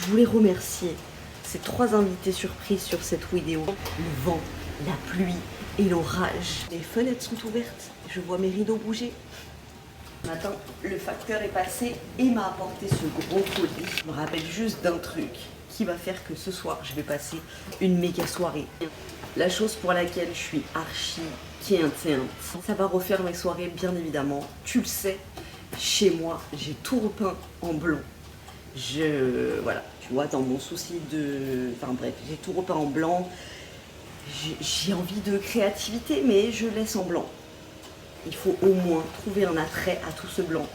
Je voulais remercier ces 3 invités surprises sur cette vidéo. Le vent, la pluie et l'orage. Les fenêtres sont ouvertes, je vois mes rideaux bouger. Ce matin, le facteur est passé et m'a apporté ce gros colis. Je me rappelle juste d'un truc qui va faire que ce soir, je vais passer une méga soirée. La chose pour laquelle je suis archi quétaine, ça va refaire mes soirées bien évidemment. Tu le sais, chez moi, j'ai tout repeint en blanc. Voilà, tu vois, dans mon souci de... Enfin bref, j'ai tout repeint en blanc. J'ai envie de créativité, mais je laisse en blanc. Il faut au moins trouver un attrait à tout ce blanc.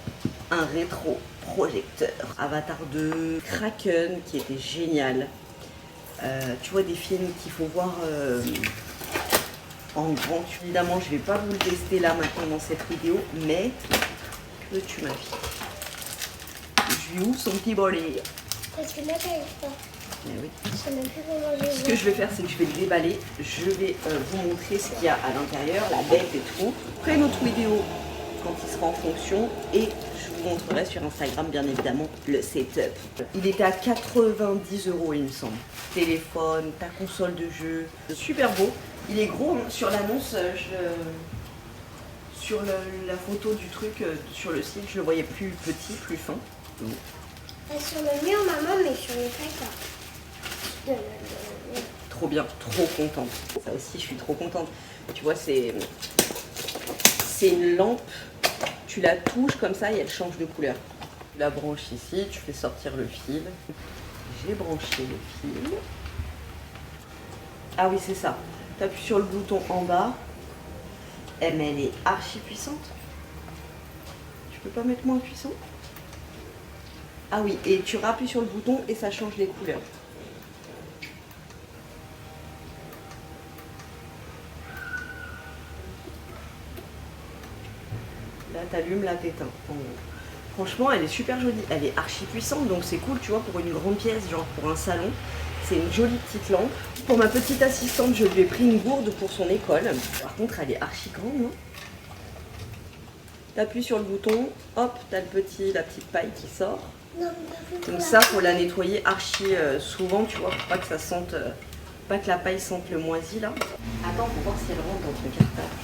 Un rétro-projecteur. Avatar 2, Kraken, qui était génial. Tu vois, des films qu'il faut voir en grand. Évidemment, je ne vais pas vous le tester là maintenant dans cette vidéo, mais que tu m'invites. Je lui ouvre son petit bollet. Parce que là, t'arrives pas. Mais oui. Je sais même plus comment je Ce que je vais faire, c'est que je vais le déballer. Je vais vous montrer ce qu'il y a à l'intérieur, la bête et tout. Après une autre vidéo quand il sera en fonction. Et je vous montrerai sur Instagram, bien évidemment, le setup. Il était à 90 €, il me semble. Téléphone, ta console de jeu. Super beau. Il est gros, hein. Sur l'annonce, sur la photo du truc, sur le site, je le voyais plus petit, plus fin. Sur le mur, maman, mais sur le placard. Trop bien, trop contente. Ça aussi, je suis trop contente. Tu vois, c'est une lampe. Tu la touches comme ça et elle change de couleur. Tu la branches ici, tu fais sortir le fil. J'ai branché le fil. Ah oui, c'est ça. Tu appuies sur le bouton en bas. Mais elle est archi puissante. Tu peux pas mettre moins puissant? Ah oui, et tu rappuies sur le bouton et ça change les couleurs. Là, t'allumes, là, t'éteins. Franchement, elle est super jolie. Elle est archi puissante, donc c'est cool, tu vois, pour une grande pièce, genre pour un salon. C'est une jolie petite lampe. Pour ma petite assistante, je lui ai pris une gourde pour son école. Par contre, elle est archi grande, hein. T'appuies sur le bouton, hop, t'as la petite paille qui sort. Non, donc ça, faut la nettoyer archi souvent, tu vois, pour pas que ça sente, pas que la paille sente le moisi là. Attends, faut voir si elle rentre dans ton cartable.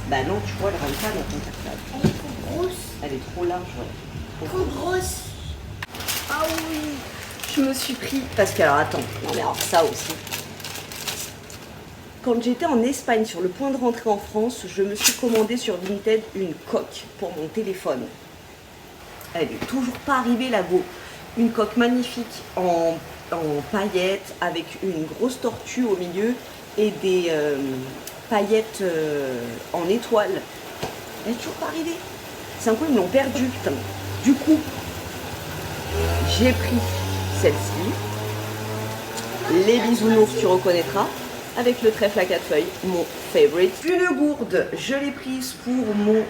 Bah non, tu vois, elle rentre pas dans ton cartable. Elle est trop grosse. Elle est trop large, ouais. Trop grosse. Ah oui. Je me suis pris, parce que alors attends, non mais alors ça aussi. Quand j'étais en Espagne, sur le point de rentrer en France, je me suis commandé sur Vinted une coque pour mon téléphone. Elle n'est toujours pas arrivée, la go. Une coque magnifique en paillettes avec une grosse tortue au milieu et des paillettes en étoiles. Elle n'est toujours pas arrivée. C'est un coup, ils me l'ont perdue, putain. Du coup, j'ai pris celle-ci. Les bisounours, tu reconnaîtras. Avec le trèfle à 4 feuilles, mon favorite. Une gourde, je l'ai prise pour mon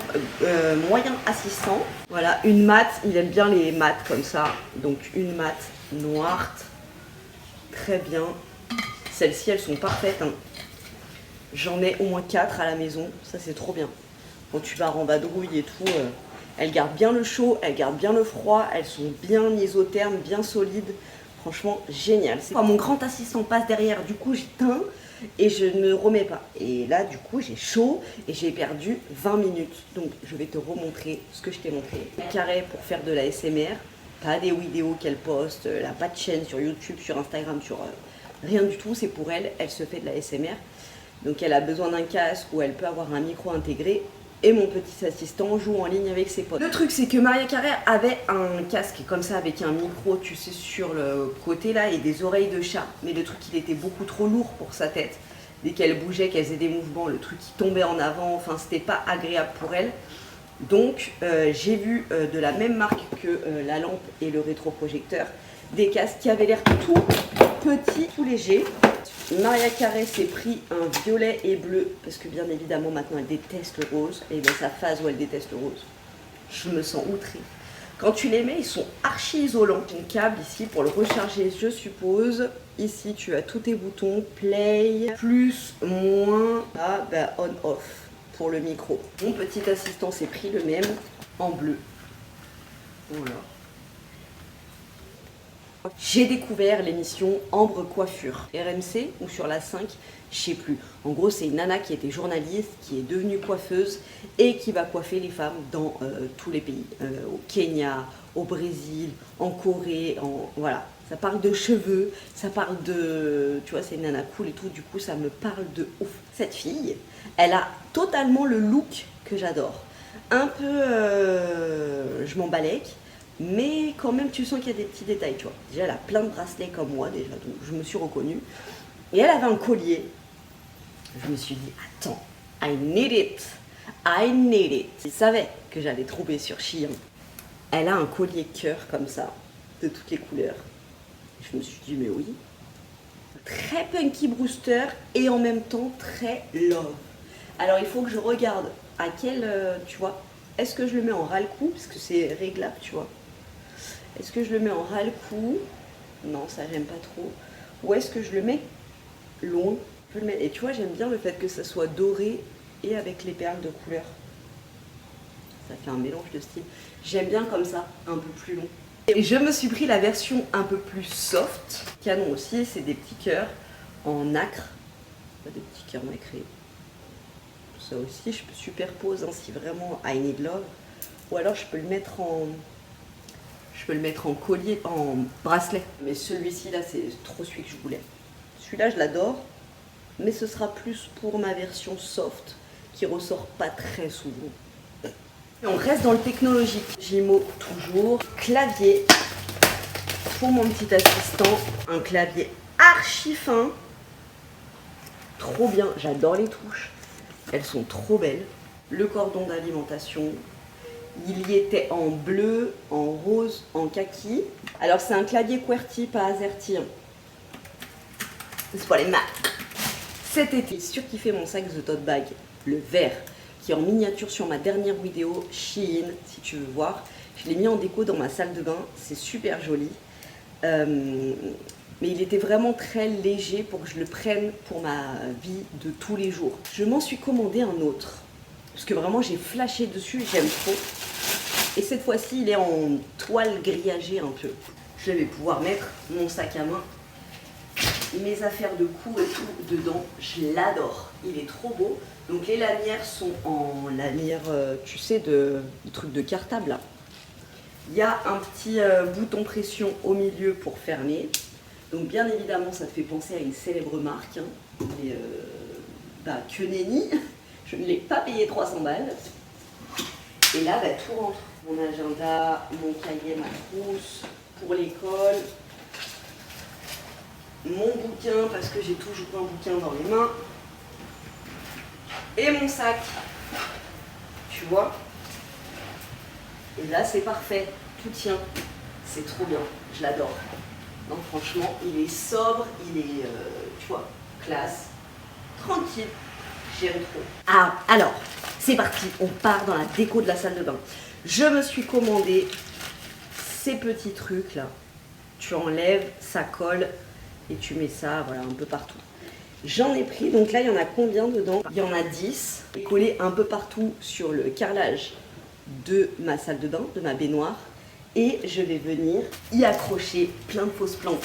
moyen assistant. Voilà, une mat, il aime bien les mats comme ça. Donc une mat noire, très bien. Celles-ci, elles sont parfaites, hein. J'en ai au moins 4 à la maison, ça c'est trop bien. Quand tu vas en vadrouille et tout, elles gardent bien le chaud, elles gardent bien le froid, elles sont bien isothermes, bien solides. Franchement, génial. Quand mon grand assistant passe derrière, du coup j'éteins et je ne remets pas. Et là, du coup, j'ai chaud et j'ai perdu 20 minutes. Donc, je vais te remontrer ce que je t'ai montré. Carré pour faire de la SMR. Pas des vidéos qu'elle poste, elle n'a pas de chaîne sur YouTube, sur Instagram, sur rien du tout. C'est pour elle, elle se fait de la SMR. Donc, elle a besoin d'un casque où elle peut avoir un micro intégré. Et mon petit assistant joue en ligne avec ses potes. Le truc, c'est que Maria Carré avait un casque comme ça avec un micro, tu sais, sur le côté là et des oreilles de chat. Mais le truc, il était beaucoup trop lourd pour sa tête. Dès qu'elle bougeait, qu'elle faisait des mouvements, le truc qui tombait en avant. Enfin, c'était pas agréable pour elle. Donc, j'ai vu de la même marque que la lampe et le rétroprojecteur, des casques qui avaient l'air tout petits, tout légers. Maria Carré s'est pris un violet et bleu, parce que bien évidemment maintenant elle déteste le rose, et dans sa phase où elle déteste le rose, je me sens outrée. Quand tu les mets, ils sont archi isolants. Ton câble ici pour le recharger, je suppose. Ici tu as tous tes boutons, play, plus, moins, on, off pour le micro. Mon petit assistant s'est pris le même en bleu. Voilà. J'ai découvert l'émission Ambre Coiffure, RMC ou sur la 5, je sais plus. En gros, c'est une nana qui était journaliste, qui est devenue coiffeuse et qui va coiffer les femmes dans tous les pays. Au Kenya, au Brésil, en Corée, voilà. Ça parle de cheveux, ça parle de... Tu vois, c'est une nana cool et tout, du coup, ça me parle de ouf. Cette fille, elle a totalement le look que j'adore. Un peu... je m'en balèque, mais quand même, tu sens qu'il y a des petits détails, tu vois. Déjà, elle a plein de bracelets comme moi, déjà, donc je me suis reconnue. Et elle avait un collier. Je me suis dit, attends, I need it. I need it. Je savais que j'allais trouver sur Shein. Elle a un collier cœur comme ça, de toutes les couleurs. Je me suis dit, mais oui. Très Punky Brewster et en même temps très love. Alors, il faut que je regarde à quel, tu vois, est-ce que je le mets en ras-le-cou, parce que c'est réglable, tu vois. Est-ce que je le mets en ras-le-cou? Non, ça, j'aime pas trop. Ou est-ce que je le mets long? Je peux le mettre. Et tu vois, j'aime bien le fait que ça soit doré et avec les perles de couleur. Ça fait un mélange de style. J'aime bien comme ça, un peu plus long. Et je me suis pris la version un peu plus soft. Canon aussi, c'est des petits cœurs en nacre. Des petits cœurs nacrés. Ça aussi, je superpose hein, si vraiment I need love. Ou alors je peux le mettre en... Je peux le mettre en collier, en bracelet. Mais celui-ci là, c'est trop celui que je voulais. Celui-là, je l'adore. Mais ce sera plus pour ma version soft, qui ressort pas très souvent. Et on reste dans le technologique. Jimo toujours. Clavier pour mon petit assistant. Un clavier archi fin. Trop bien. J'adore les touches. Elles sont trop belles. Le cordon d'alimentation. Il y était en bleu, en rose, en kaki. Alors c'est un clavier QWERTY, pas AZERTY. C'est pour les maths. Cet été, j'ai surkiffé mon sac The Tote Bag, le vert, qui est en miniature sur ma dernière vidéo Shein, si tu veux voir. Je l'ai mis en déco dans ma salle de bain, c'est super joli. Mais il était vraiment très léger pour que je le prenne pour ma vie de tous les jours. Je m'en suis commandé un autre, parce que vraiment j'ai flashé dessus, j'aime trop. Et cette fois-ci, il est en toile grillagée un peu. Je vais pouvoir mettre mon sac à main, mes affaires de cou et tout dedans. Je l'adore, il est trop beau. Donc les lanières sont en lanière, tu sais, de truc de cartable là. Il y a un petit bouton pression au milieu pour fermer. Donc bien évidemment, ça te fait penser à une célèbre marque. Hein. Mais, que nenni, je ne l'ai pas payé 300 balles. Et là, tout rentre. Mon agenda, mon cahier, ma trousse pour l'école. Mon bouquin, parce que j'ai toujours un bouquin dans les mains. Et mon sac. Tu vois? Et là, c'est parfait. Tout tient. C'est trop bien. Je l'adore. Non, franchement, il est sobre, il est, tu vois, classe, tranquille. J'aime trop. Ah, alors, c'est parti. On part dans la déco de la salle de bain. Je me suis commandé ces petits trucs là. Tu enlèves, ça colle et tu mets ça, voilà, un peu partout. J'en ai pris, donc là, il y en a combien dedans? Il y en a 10, collés un peu partout sur le carrelage de ma salle de bain, de ma baignoire. Et je vais venir y accrocher plein de fausses plantes.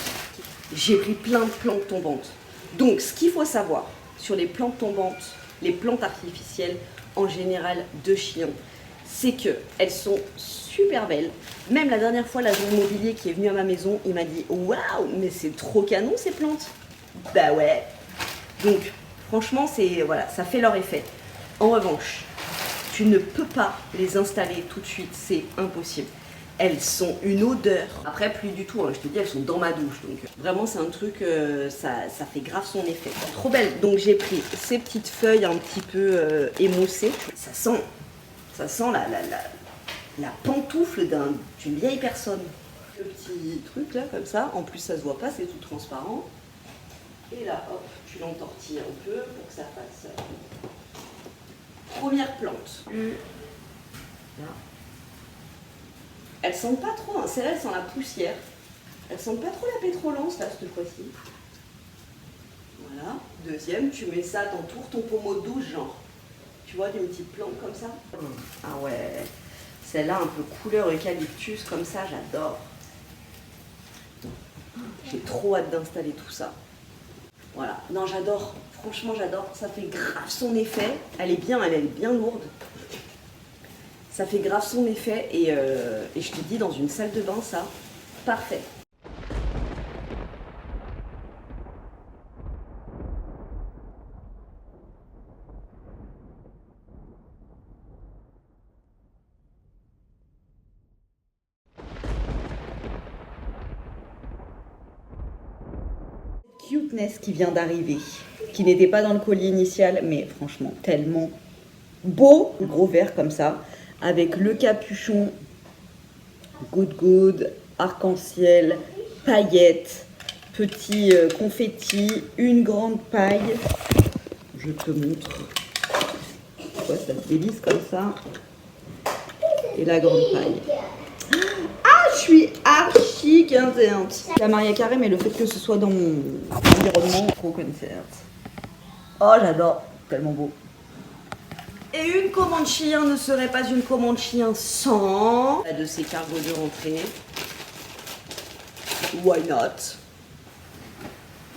J'ai pris plein de plantes tombantes. Donc, ce qu'il faut savoir sur les plantes tombantes, les plantes artificielles en général de Shein, c'est qu'elles sont super belles. Même la dernière fois, l'agent immobilier qui est venu à ma maison, il m'a dit « Waouh, mais c'est trop canon ces plantes !» Bah ouais. Donc, franchement, voilà, ça fait leur effet. En revanche, tu ne peux pas les installer tout de suite, c'est impossible. Elles sont une odeur. Après, plus du tout, hein, je te dis, elles sont dans ma douche. Donc, vraiment, c'est un truc, ça fait grave son effet. Trop belle. Donc, j'ai pris ces petites feuilles un petit peu émoussées. Ça sent la pantoufle d'une vieille personne. Le petit truc là, comme ça. En plus, ça se voit pas, c'est tout transparent. Et là, hop, tu l'entortilles un peu pour que ça fasse. Première plante. Là. Elles sentent pas trop, hein. Celle-là, elles sentent la poussière. Elles sentent pas trop la pétrolance, là, cette fois-ci. Voilà. Deuxième, tu mets ça, t'entoures ton pommeau de douche, genre. Tu vois, d'une petite plante comme ça. Ah ouais. Celle-là, un peu couleur eucalyptus, comme ça, j'adore. J'ai trop hâte d'installer tout ça. Voilà, non j'adore, franchement j'adore, ça fait grave son effet. Elle est bien lourde. Ça fait grave son effet et je te dis dans une salle de bain ça, parfait. Cuteness qui vient d'arriver, qui n'était pas dans le colis initial, mais franchement tellement beau, gros vert comme ça, avec le capuchon good, arc-en-ciel, paillettes, petit confetti, une grande paille. Je te montre. Ouais, ça se dévisse comme ça. Et la grande paille. Ah, je suis archi contente. La Maria Carré, mais le fait que ce soit dans mon environnement, trop contente. Oh, j'adore. Tellement beau. Et une commande chien ne serait pas une commande chien sans de ces cargos de rentrée. Why not?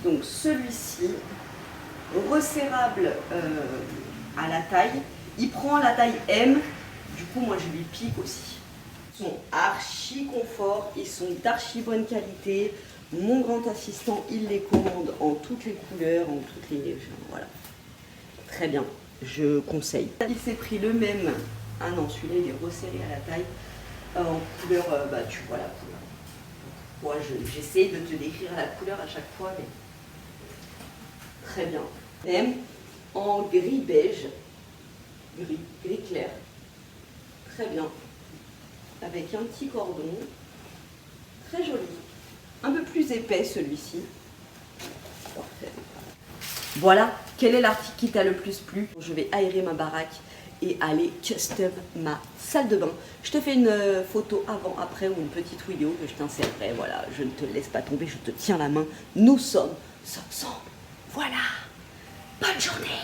Donc celui-ci, resserrable à la taille. Il prend la taille M. Du coup, moi, je lui pique aussi. Ils sont archi confort. Ils sont d'archi bonne qualité. Mon grand assistant, il les commande en toutes les couleurs, en toutes les... Voilà. Très bien. Je conseille. Il s'est pris le même. Ah non, celui-là il est resserré à la taille. En couleur, bah tu vois la couleur. Moi j'essaie de te décrire la couleur à chaque fois, mais très bien. Même en gris beige, gris clair. Très bien. Avec un petit cordon. Très joli. Un peu plus épais celui-ci. Parfait. Voilà, quel est l'article qui t'a le plus plu? Je vais aérer ma baraque et aller custom ma salle de bain. Je te fais une photo avant, après ou une petite vidéo que je t'insérerai. Voilà, je ne te laisse pas tomber, je te tiens la main. Nous sommes ensemble. Voilà, bonne journée.